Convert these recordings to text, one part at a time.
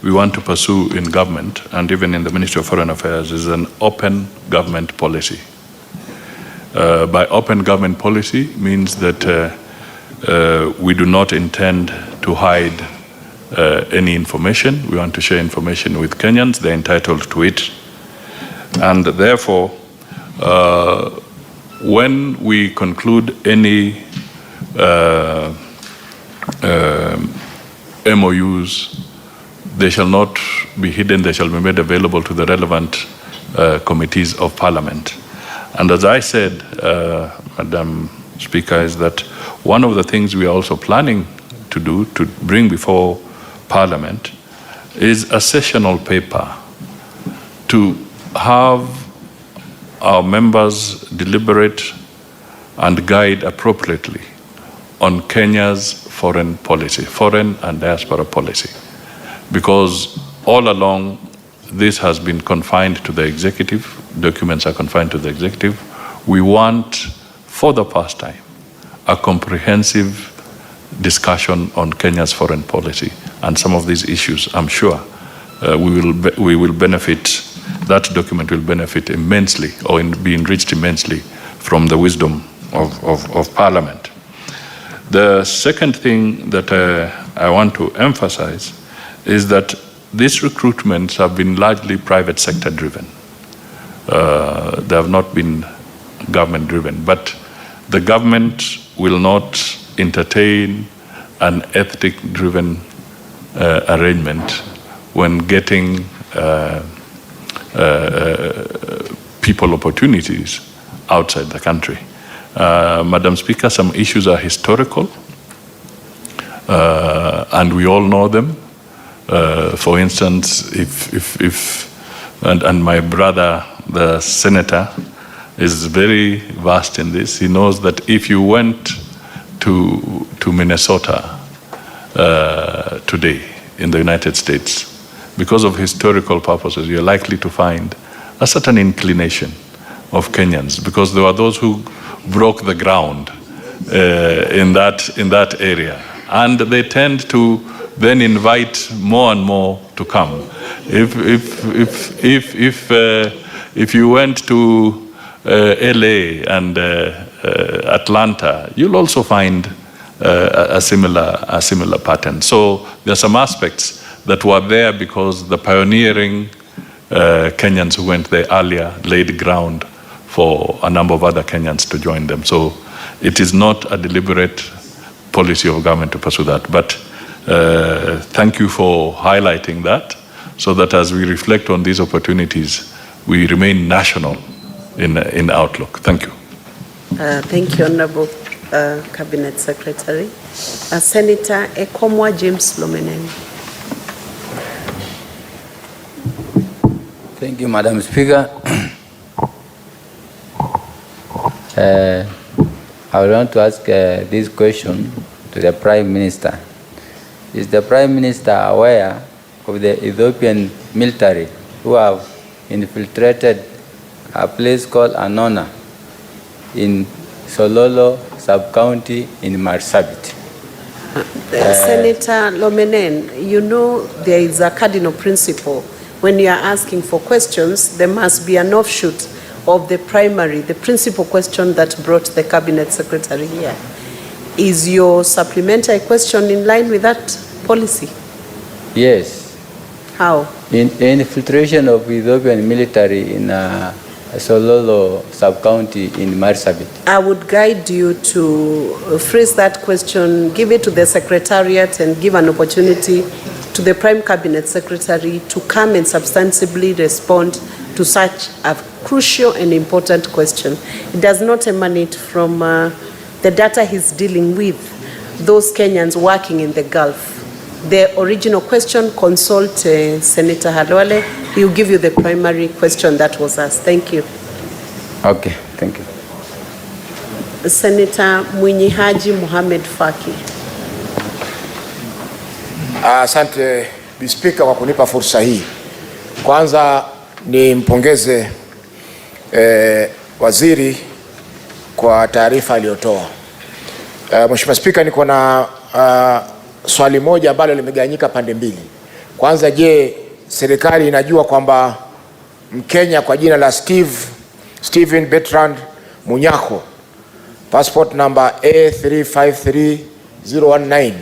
we want to pursue in government and even in the Ministry of Foreign Affairs is an open government policy. By open government policy means that we do not intend to hide any information. We want to share information with Kenyans. They're entitled to it. And therefore, when we conclude any MOUs, they shall not be hidden. They shall be made available to the relevant committees of Parliament. And as I said, Madam Speaker, is that one of the things we are also planning to do, to bring before Parliament, is a sessional paper to have our members deliberate and guide appropriately on Kenya's foreign policy, foreign and diaspora policy. Because all along, this has been confined to the executive, documents are confined to the executive. We want, for the first time, a comprehensive discussion on Kenya's foreign policy. And some of these issues, I'm sure, we will benefit, that document will benefit immensely or be enriched immensely from the wisdom of Parliament. The second thing that I want to emphasize is that these recruitments have been largely private sector driven. They have not been government driven, but the government will not entertain an ethnic driven arrangement when getting people opportunities outside the country. Madam Speaker, some issues are historical, and we all know them. For instance, and my brother, the senator, is very vast in this. He knows that if you went to Minnesota today in the United States, because of historical purposes, you're likely to find a certain inclination of Kenyans, because there were those who broke the ground in that area, and they tend to then invite more and more to come. If you went to LA and Atlanta, you'll also find a similar pattern. So there are some aspects that were there because the pioneering Kenyans who went there earlier laid ground for a number of other Kenyans to join them. So it is not a deliberate policy of government to pursue that. But thank you for highlighting that, so that as we reflect on these opportunities, we remain national in outlook. Thank you. Thank you, Honorable Cabinet Secretary. Senator Ekomwa James Lomenen. Thank you, Madam Speaker. I would want to ask this question to the Prime Minister. Is the Prime Minister aware of the Ethiopian military who have infiltrated a place called Anona in Sololo sub-county in Marsabit? Senator Lomenen, you know there is a cardinal principle. When you are asking for questions, there must be an offshoot of the primary, the principal question that brought the Cabinet Secretary here. Is your supplementary question in line with that policy? Yes. How? In infiltration of Ethiopian military in Sololo sub-county in Marsabit. I would guide you to phrase that question, give it to the Secretariat, and give an opportunity to the Prime Cabinet Secretary to come and substantively respond to such a crucial and important question. It does not emanate from the data he's dealing with, those Kenyans working in the Gulf. The original question, consult Senator Halwale. He'll give you the primary question that was asked. Thank you. Okay, thank you. Senator Mwinyi Haji Mohamed Faki. Asante Speaker kwa kunipa fursa hii. Kwanza nimpongeze waziri kwa taarifa aliyotoa. Mheshimiwa Speaker, niko na swali moja ambalo limegawanyika pande mbili. Kwanza, je, serikali inajua kwamba Mkenya kwa jina la Stephen Bertrand Munyako, passport number A353019,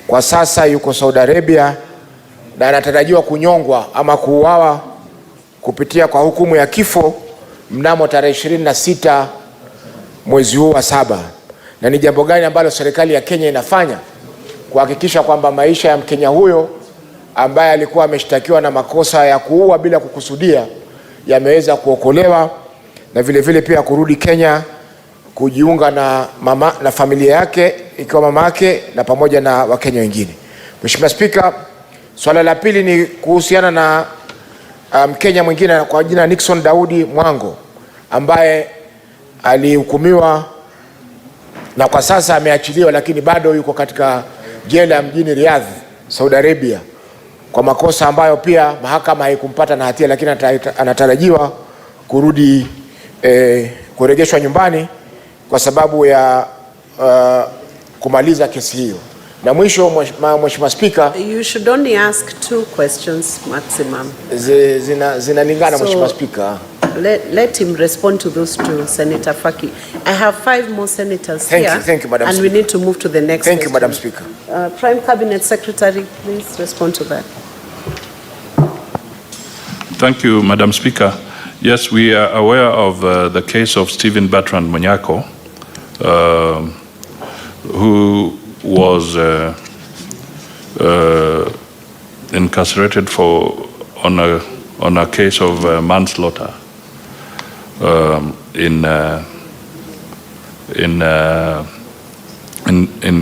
kwa sasa yuko Saudi Arabia na anatarajiwa kunyongwa ama kuuawa kupitia kwa hukumu ya kifo mnamo tarehe 26 mwezi huu wa 7, na ni jambo gani ambalo serikali ya Kenya inafanya kuhakikisha kwamba maisha ya Mkenya huyo ambaye alikuwa ameshtakiwa na makosa ya kuua bila kukusudia yameweza kuokolewa na vile vile pia kurudi Kenya kujiunga na familia yake ikiwa mama yake na pamoja na Wakenya wengine. Mheshimiwa Spika, swala la pili ni kuhusiana na Mkenya mwingine kwa jina Nixon Daudi Mwango ambaye alihukumiwa na kwa sasa ameachiliwa, lakini bado yuko katika jela mjini Riyadh, Saudi Arabia, kwa makosa ambayo pia mahakama haikumpata na hatia, lakini anatarajiwa kurudi kurejeshwa nyumbani kwa sababu ya kumaliza kesi hiyo. Na mwisho, Mheshimiwa Spika, you should only ask 2 questions maximum. Zinalingana, Mheshimiwa Spika. Let him respond to those 2, Senator Faki. I have 5 more senators here. Thank you, Madam and Speaker. We need to move to the next Thank question. you, Madam Speaker. Prime Cabinet Secretary, please respond to that. Thank you, Madam Speaker. Yes, we are aware of the case of Stephen Bertrand Munyako, who was incarcerated on a case of manslaughter in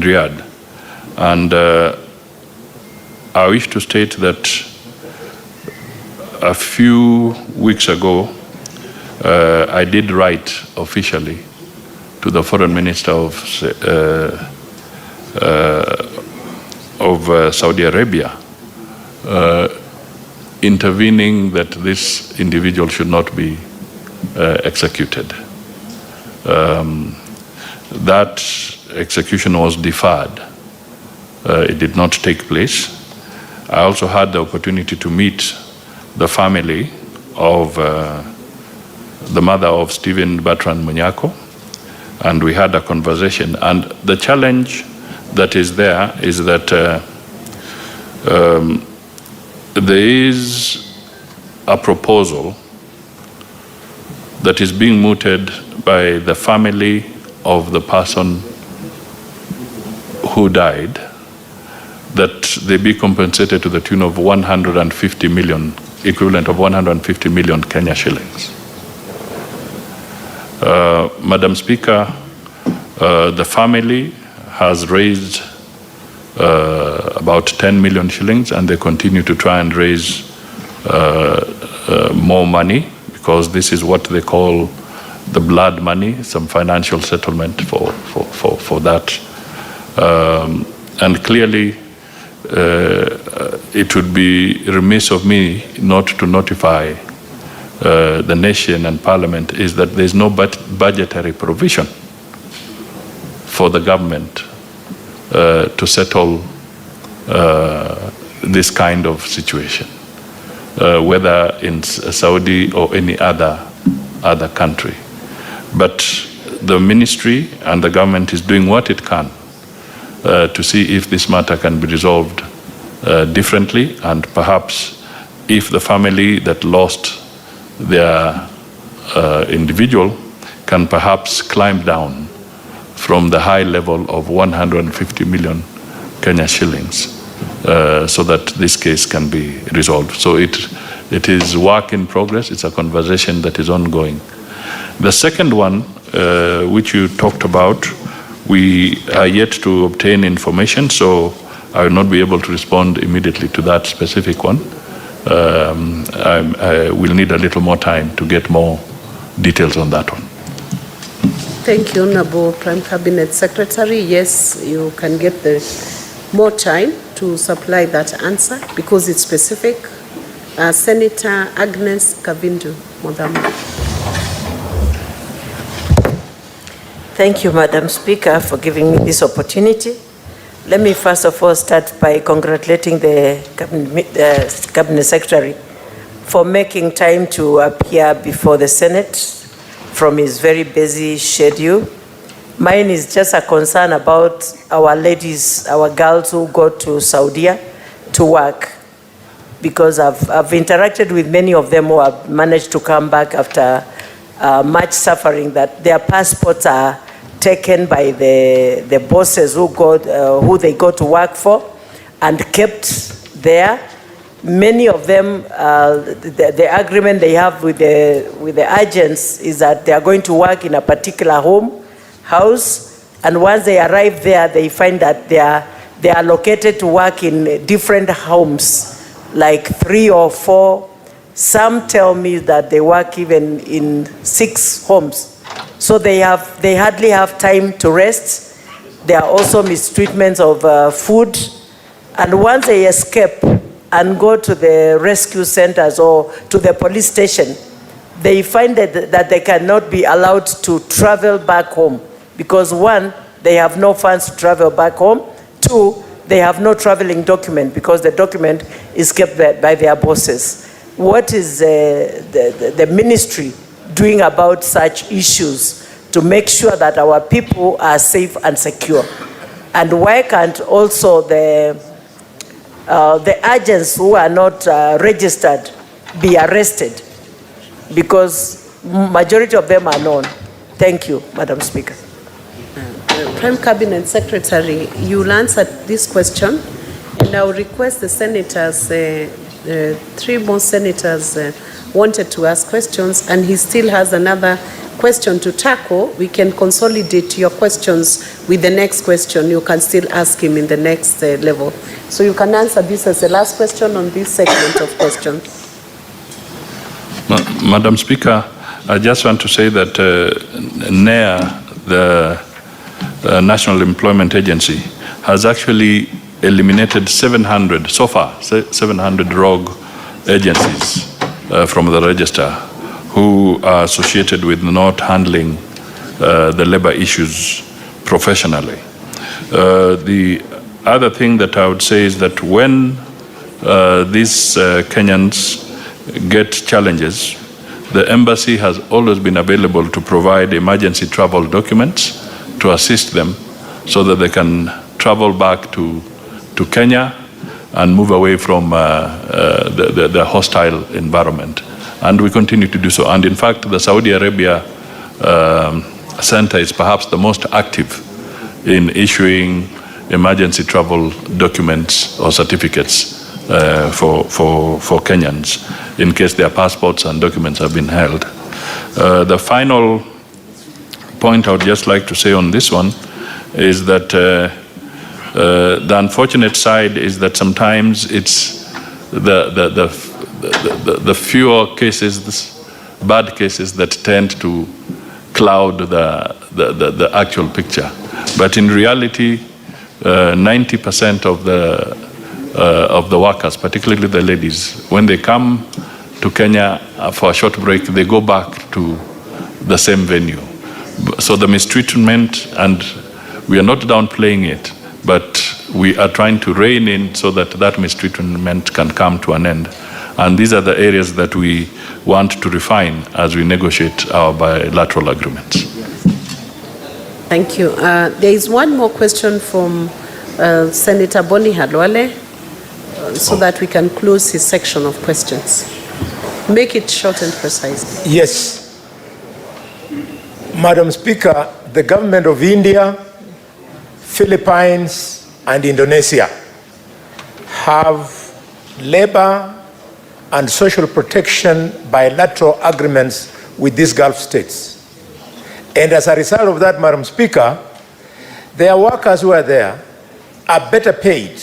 Riyadh, and I wish to state that a few weeks ago I did write officially to the Foreign Minister of Saudi Arabia, intervening that this individual should not be executed. That execution was deferred. It did not take place. I also had the opportunity to meet the family of the mother of Stephen Bertrand Munyako, and we had a conversation. And the challenge that is there is that there is a proposal that is being mooted by the family of the person who died, that they be compensated to the tune of 150 million, equivalent of 150 million Kenya shillings. Madam Speaker, the family has raised about 10 million shillings, and they continue to try and raise more money, because this is what they call the blood money, some financial settlement for that. And clearly, it would be remiss of me not to notify the nation and Parliament is that there's no budgetary provision for the government to settle this kind of situation, whether in Saudi or any other country. But the ministry and the government is doing what it can to see if this matter can be resolved differently, and perhaps if the family that lost their individual can perhaps climb down from the high level of 150 million Kenya shillings so that this case can be resolved. So it is work in progress. It's a conversation that is ongoing. The second one, which you talked about, we are yet to obtain information, so I will not be able to respond immediately to that specific one. I will need a little more time to get more details on that one. Thank you, Honorable Prime Cabinet Secretary. Yes, you can get more time to supply that answer because it's specific. Senator Agnes Kavindu Modhamu. Thank you, Madam Speaker, for giving me this opportunity. Let me first of all start by congratulating the Cabinet Secretary for making time to appear before the Senate from his very busy schedule. Mine is just a concern about our ladies, our girls who go to Saudi to work, because I've interacted with many of them who have managed to come back after much suffering, that their passports are taken by the bosses who they go to work for and kept there. Many of them, the agreement they have with the agents is that they are going to work in a particular house, and once they arrive there, they find that they are located to work in different homes, like 3 or 4. Some tell me that they work even in 6 homes. So they hardly have time to rest. There are also mistreatments of food, and once they escape and go to the rescue centers or to the police station, they find that they cannot be allowed to travel back home, because 1, they have no funds to travel back home. 2, they have no traveling document because the document is kept by their bosses. What is the ministry doing about such issues to make sure that our people are safe and secure? And why can't also the agents who are not registered be arrested? Because majority of them are known. Thank you, Madam Speaker. Prime Cabinet Secretary, you'll answer this question, and I'll request the senators, 3 more senators wanted to ask questions, and he still has another question to tackle. We can consolidate your questions with the next question. You can still ask him in the next level. So you can answer this as the last question on this segment of questions. Madam Speaker, I just want to say that NEA, the National Employment Agency, has actually eliminated 700, so far, 700 rogue agencies from the register who are associated with not handling the labor issues professionally. The other thing that I would say is that when these Kenyans get challenges, the embassy has always been available to provide emergency travel documents to assist them so that they can travel back to Kenya and move away from the hostile environment. And we continue to do so. And in fact, the Saudi Arabia Center is perhaps the most active in issuing emergency travel documents or certificates for Kenyans in case their passports and documents have been held. The final point I would just like to say on this one is that the unfortunate side is that sometimes it's the fewer cases, bad cases, that tend to cloud the actual picture. But in reality, 90% of the workers, particularly the ladies, when they come to Kenya for a short break, they go back to the same venue. So the mistreatment, and we are not downplaying it, but we are trying to rein in so that that mistreatment can come to an end. And these are the areas that we want to refine as we negotiate our bilateral agreements. Thank you. There is one more question from Senator Boni Halwale, so that we can close his section of questions. Make it short and precise. Yes. Madam Speaker, the government of India, Philippines, and Indonesia have labor and social protection bilateral agreements with these Gulf states. And as a result of that, Madam Speaker, their workers who are there are better paid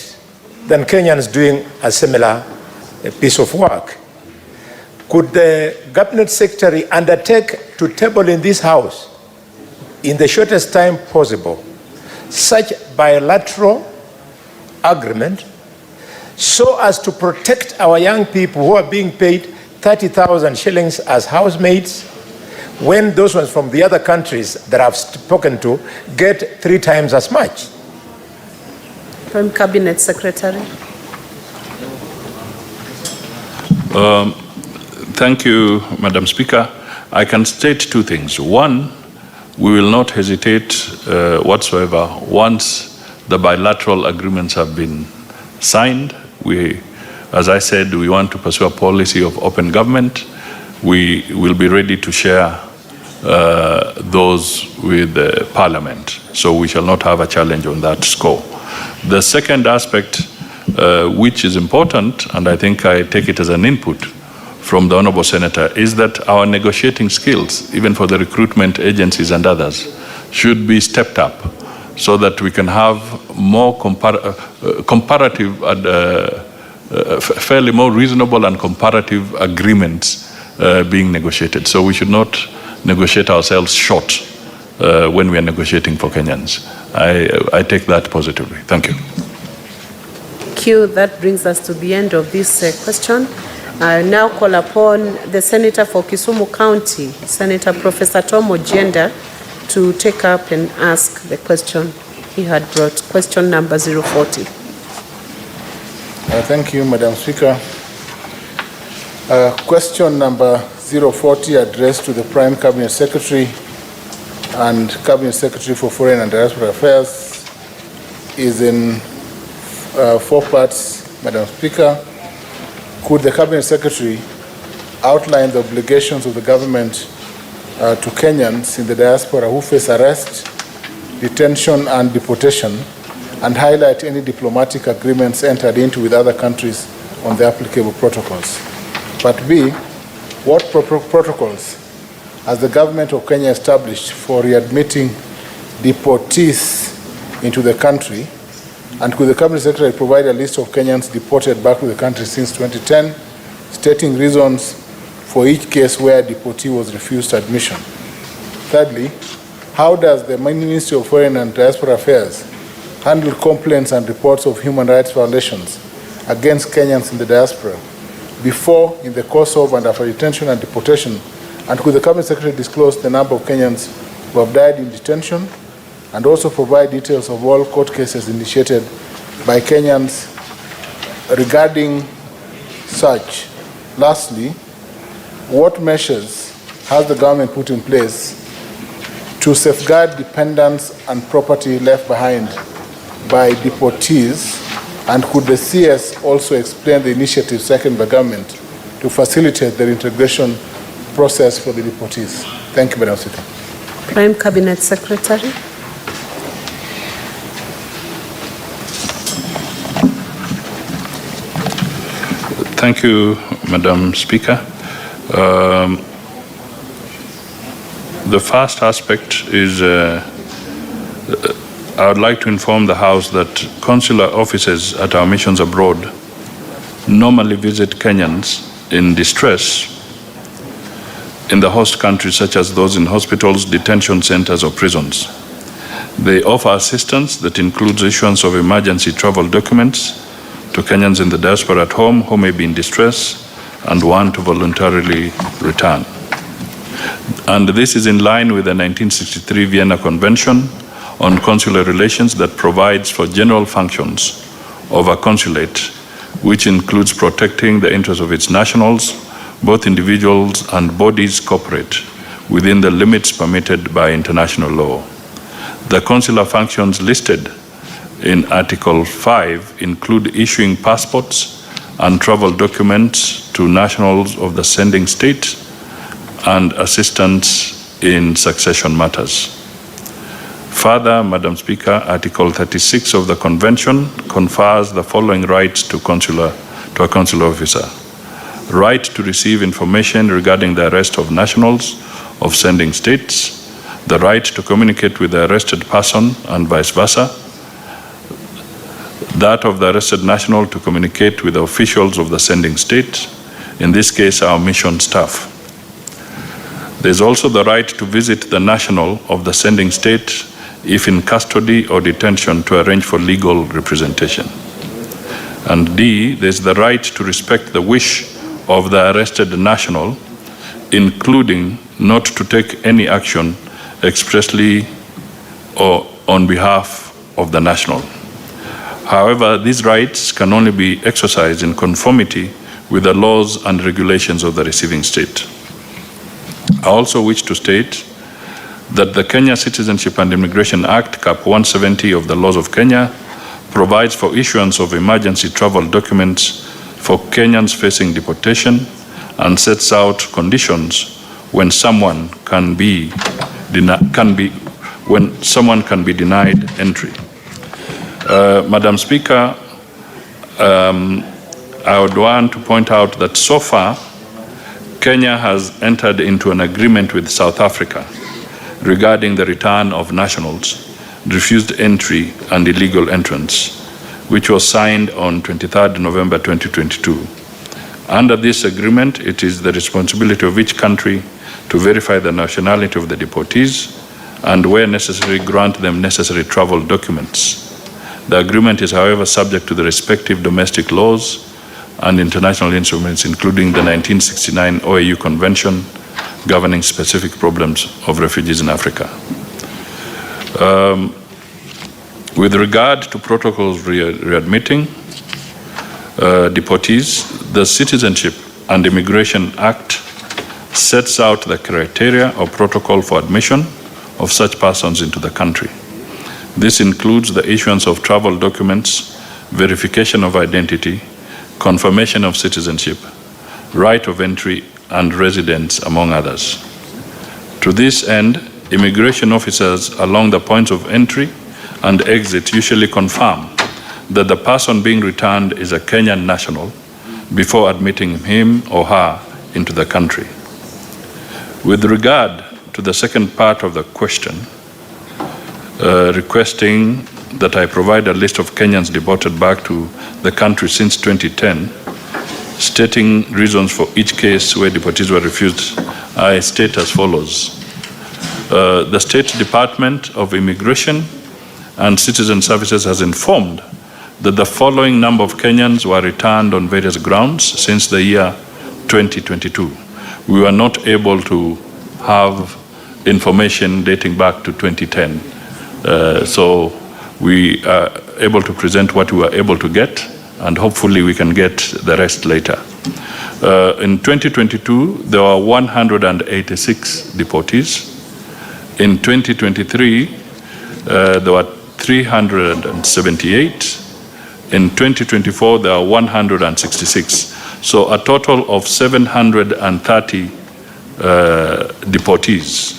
than Kenyans doing a similar piece of work. Could the Cabinet Secretary undertake to table in this House, in the shortest time possible, such bilateral agreement so as to protect our young people who are being paid 30,000 shillings as housemaids, when those ones from the other countries that I've spoken to get 3 times as much? Prime Cabinet Secretary. Thank you, Madam Speaker. I can state two things. One, we will not hesitate whatsoever once the bilateral agreements have been signed. As I said, we want to pursue a policy of open government. We will be ready to share those with the Parliament. So we shall not have a challenge on that score. The second aspect, which is important, and I think I take it as an input from the Honourable Senator, is that our negotiating skills, even for the recruitment agencies and others, should be stepped up so that we can have more comparative and fairly more reasonable and comparative agreements being negotiated. So we should not negotiate ourselves short when we are negotiating for Kenyans. I take that positively. Thank you. Thank you. That brings us to the end of this question. I now call upon the Senator for Kisumu County, Senator Professor Tom Ojienda, to take up and ask the question he had brought. Question number 040. Thank you, Madam Speaker. Question number 040 addressed to the Prime Cabinet Secretary and Cabinet Secretary for Foreign and Diaspora Affairs is in 4 parts, Madam Speaker. Could the Cabinet Secretary outline the obligations of the government to Kenyans in the diaspora who face arrest, detention, and deportation, and highlight any diplomatic agreements entered into with other countries on the applicable protocols? But B, what protocols has the government of Kenya established for readmitting deportees into the country? And could the Cabinet Secretary provide a list of Kenyans deported back to the country since 2010, stating reasons for each case where a deportee was refused admission? Thirdly, how does the Ministry of Foreign and Diaspora Affairs handle complaints and reports of human rights violations against Kenyans in the diaspora before, in the course of, and after detention and deportation? And could the Cabinet Secretary disclose the number of Kenyans who have died in detention, and also provide details of all court cases initiated by Kenyans regarding such? Lastly, what measures has the government put in place to safeguard dependents and property left behind by deportees? And could the CS also explain the initiatives taken by government to facilitate the reintegration process for the deportees? Thank you, Madam Speaker. Prime Cabinet Secretary. Thank you, Madam Speaker. The first aspect is I would like to inform the House that consular officers at our missions abroad normally visit Kenyans in distress in the host countries, such as those in hospitals, detention centers, or prisons. They offer assistance that includes issuance of emergency travel documents to Kenyans in the diaspora at home who may be in distress and want to voluntarily return. And this is in line with the 1963 Vienna Convention on Consular Relations that provides for general functions of a consulate, which includes protecting the interests of its nationals, both individuals and bodies corporate, within the limits permitted by international law. The consular functions listed in Article 5 include issuing passports and travel documents to nationals of the sending state and assistance in succession matters. Further, Madam Speaker, Article 36 of the Convention confers the following rights to a consular officer: right to receive information regarding the arrest of nationals of sending states, the right to communicate with the arrested person and vice versa, that of the arrested national to communicate with the officials of the sending state, in this case our mission staff. There's also the right to visit the national of the sending state if in custody or detention to arrange for legal representation. And D, there's the right to respect the wish of the arrested national, including not to take any action expressly or on behalf of the national. However, these rights can only be exercised in conformity with the laws and regulations of the receiving state. I also wish to state that the Kenya Citizenship and Immigration Act, Cap 170 of the laws of Kenya, provides for issuance of emergency travel documents for Kenyans facing deportation and sets out conditions when someone can be denied entry. Madam Speaker, I would want to point out that so far, Kenya has entered into an agreement with South Africa regarding the return of nationals refused entry and illegal entrance, which was signed on 23rd November 2022. Under this agreement, it is the responsibility of each country to verify the nationality of the deportees and, where necessary, grant them necessary travel documents. The agreement is, however, subject to the respective domestic laws and international instruments, including the 1969 OAU Convention governing specific problems of refugees in Africa. With regard to protocols readmitting deportees, the Citizenship and Immigration Act sets out the criteria or protocol for admission of such persons into the country. This includes the issuance of travel documents, verification of identity, confirmation of citizenship, right of entry, and residence, among others. To this end, immigration officers along the points of entry and exit usually confirm that the person being returned is a Kenyan national before admitting him or her into the country. With regard to the second part of the question, requesting that I provide a list of Kenyans deported back to the country since 2010, stating reasons for each case where deportees were refused, I state as follows. The State Department of Immigration and Citizen Services has informed that the following number of Kenyans were returned on various grounds since the year 2022. We were not able to have information dating back to 2010. So we are able to present what we were able to get, and hopefully we can get the rest later. In 2022, there were 186 deportees. In 2023, there were 378. In 2024, there are 166. So a total of 730 deportees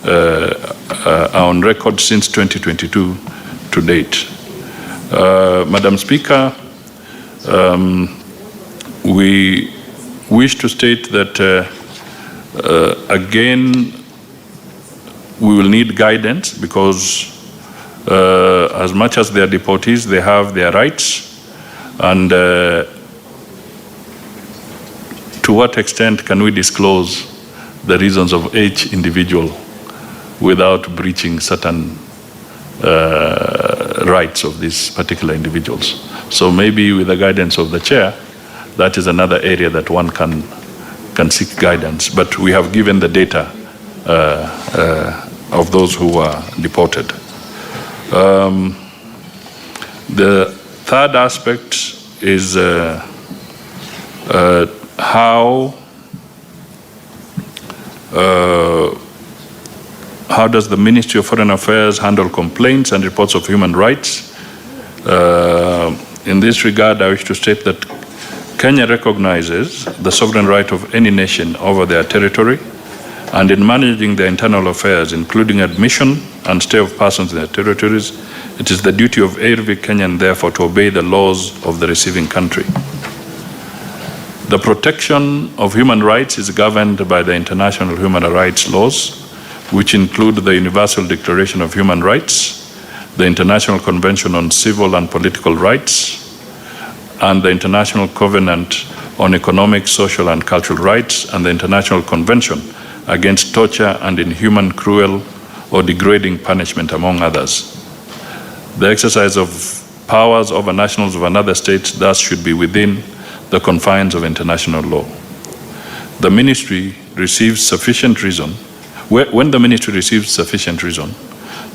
are on record since 2022 to date. Madam Speaker, we wish to state that, again, we will need guidance because as much as they are deportees, they have their rights. And to what extent can we disclose the reasons of each individual without breaching certain rights of these particular individuals? So maybe with the guidance of the chair, that is another area that one can seek guidance. But we have given the data of those who are deported. The third aspect is how does the Ministry of Foreign Affairs handle complaints and reports of human rights? In this regard, I wish to state that Kenya recognizes the sovereign right of any nation over their territory, and in managing their internal affairs, including admission and stay of persons in their territories, it is the duty of every Kenyan, therefore, to obey the laws of the receiving country. The protection of human rights is governed by the international human rights laws, which include the Universal Declaration of Human Rights, the International Convention on Civil and Political Rights, and the International Covenant on Economic, Social, and Cultural Rights, and the International Convention against torture and inhuman, cruel, or degrading punishment, among others. The exercise of powers over nationals of another state thus should be within the confines of international law. The ministry receives sufficient reason, when the ministry receives sufficient reason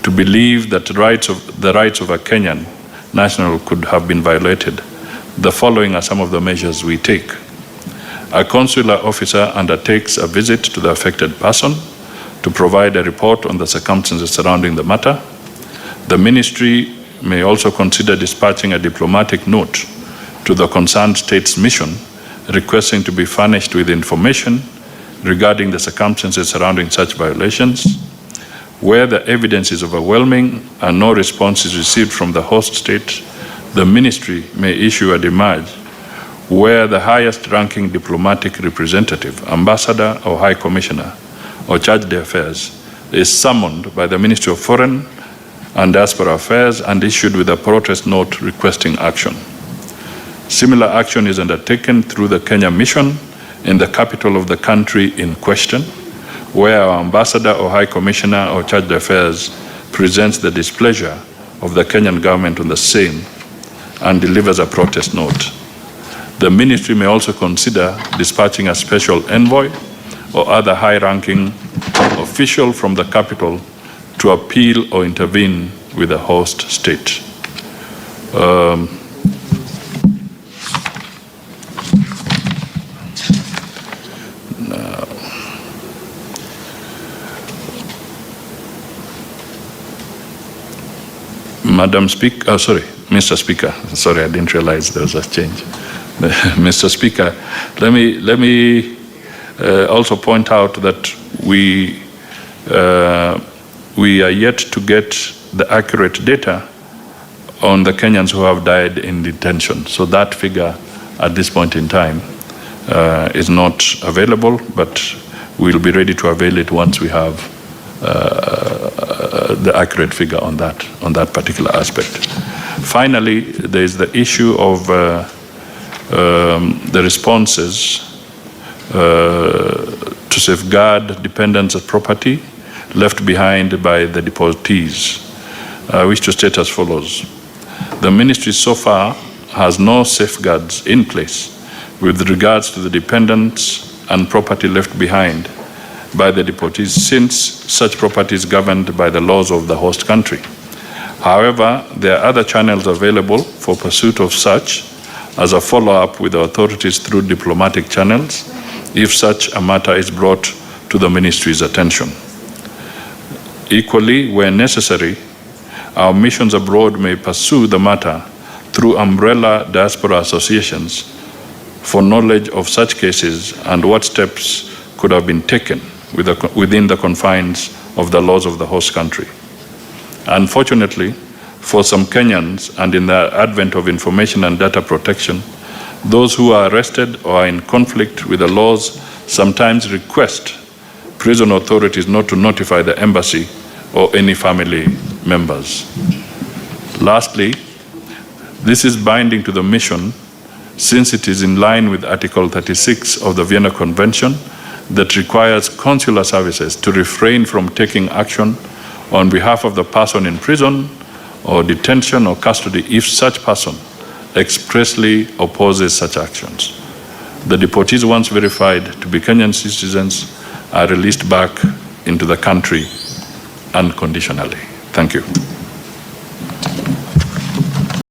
to believe that the rights of a Kenyan national could have been violated, the following are some of the measures we take. A consular officer undertakes a visit to the affected person to provide a report on the circumstances surrounding the matter. The ministry may also consider dispatching a diplomatic note to the concerned state's mission requesting to be furnished with information regarding the circumstances surrounding such violations. Where the evidence is overwhelming and no response is received from the host state, the ministry may issue a demarche where the highest-ranking diplomatic representative, ambassador or high commissioner or charge d'affaires is summoned by the Ministry of Foreign and Diaspora Affairs and issued with a protest note requesting action. Similar action is undertaken through the Kenya mission in the capital of the country in question, where our ambassador or high commissioner or charge d'affaires presents the displeasure of the Kenyan government on the same and delivers a protest note. The ministry may also consider dispatching a special envoy or other high-ranking official from the capital to appeal or intervene with the host state. Madam Speaker, Mr. Speaker, sorry, I didn't realize there was a change. Mr. Speaker, let me also point out that we are yet to get the accurate data on the Kenyans who have died in detention. So that figure at this point in time is not available, but we'll be ready to avail it once we have the accurate figure on that particular aspect. Finally, there is the issue of the responses to safeguard dependents of property left behind by the deportees. I wish to state as follows. The ministry so far has no safeguards in place with regards to the dependents and property left behind by the deportees, since such property is governed by the laws of the host country. However, there are other channels available for pursuit of such as a follow-up with the authorities through diplomatic channels if such a matter is brought to the ministry's attention. Equally, where necessary, our missions abroad may pursue the matter through umbrella diaspora associations for knowledge of such cases and what steps could have been taken within the confines of the laws of the host country. Unfortunately, for some Kenyans and in the advent of information and data protection, those who are arrested or are in conflict with the laws sometimes request prison authorities not to notify the embassy or any family members. Lastly, this is binding to the mission since it is in line with Article 36 of the Vienna Convention that requires consular services to refrain from taking action on behalf of the person in prison or detention or custody if such person expressly opposes such actions. The deportees, once verified to be Kenyan citizens, are released back into the country unconditionally. Thank you.